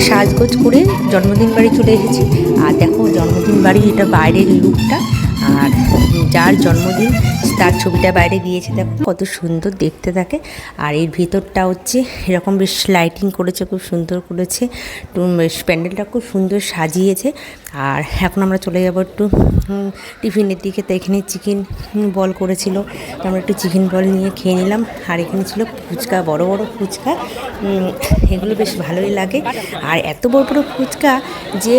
সাজগোজ করে জন্মদিন বাড়ি চলে এসেছি। আর দেখো জন্মদিন বাড়ি, এটা বাইরের লুকটা, আর যার জন্মদিন তার ছবিটা বাইরে দিয়েছে। দেখো কত সুন্দর দেখতে থাকে। আর এর ভিতরটা হচ্ছে এরকম বেশ লাইটিং করেছে, খুব সুন্দর করেছে, প্যান্ডেলটা খুব সুন্দর সাজিয়েছে। আর এখন আমরা চলে যাবো একটু টিফিনের দিকে। তো এখানে চিকেন বল করেছিল, আমরা একটু চিকেন বল নিয়ে খেয়ে নিলাম। আর এখানে ছিল ফুচকা, বড় বড় ফুচকা, এগুলো বেশ ভালোই লাগে। আর এত বড় বড় ফুচকা যে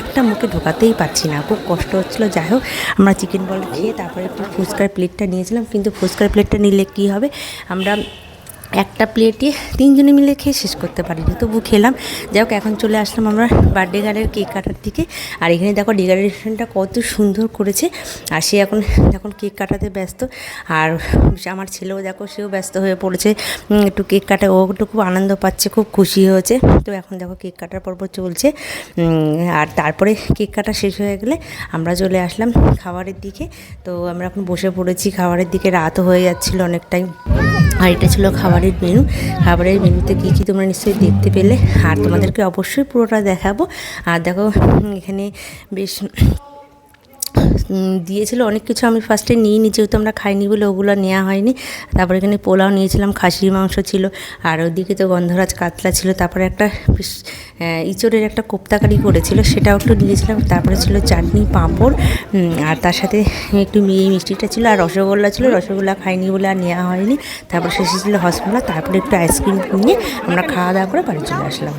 একটা মুখে ঢোকাতেই পারছি না, খুব কষ্ট হচ্ছিলো। যাই হোক, আমরা চিকেন বল খেয়ে তারপরে একটু ফুচকার প্লেটটা নিয়েছিলাম। কিন্তু ফুচকার প্লেটটা নিলে কী হবে, আমরা একটা প্লেটে 3 জনে মিলে খেয়ে শেষ করতে পারিনি, তবু খেলাম। যাই হোক, এখন চলে আসলাম আমরা বার্থডে গার্লের কেক কাটার দিকে। আর এখানে দেখো ডেকোরেশনটা কত সুন্দর করেছে। আর সে এখন কেক কাটাতে ব্যস্ত। আর আমার ছেলেও দেখো, সেও ব্যস্ত হয়ে পড়েছে একটু কেক কাটা, ও একটু খুব আনন্দ পাচ্ছে, খুব খুশি হয়েছে। তো এখন দেখো কেক কাটার পর্ব চলছে। আর তারপরে কেক কাটা শেষ হয়ে গেলে আমরা চলে আসলাম খাবারের দিকে। তো আমরা এখন বসে পড়েছি খাবারের দিকে, রাতও হয়ে যাচ্ছিলো অনেকটাই। আর এটা ছিল খাবারের মেনু। খাবারের মেনুতে কী কী তোমরা নিশ্চয়ই দেখতে পেলে, আর তোমাদেরকে অবশ্যই পুরোটা দেখাবো। আর দেখো এখানে বেশ দিয়েছিল অনেক কিছু, আমি ফার্স্টে নিয়ে নিই, যেহেতু আমরা খাইনি বলে ওগুলো নেওয়া হয়নি। তারপরে এখানে পোলাও নিয়েছিলাম, খাসির মাংস ছিল, আর ওদিকে তো গন্ধরাজ কাতলা ছিল। তারপরে একটা ইঁচড়ের একটা কোপ্তাকারি করেছিল, সেটাও একটু নিয়েছিলাম। তারপরে ছিল চাটনি, পাঁপড়, আর তার সাথে একটু মিষ্টিটা ছিল, আর রসগোল্লা ছিল। রসগোল্লা খাইনি বলে আর নেওয়া হয়নি। তারপর শেষে ছিল রসগোল্লা। তারপরে একটু আইসক্রিম নিয়ে আমরা খাওয়া দাওয়া করে বাড়ি চলে আসলাম।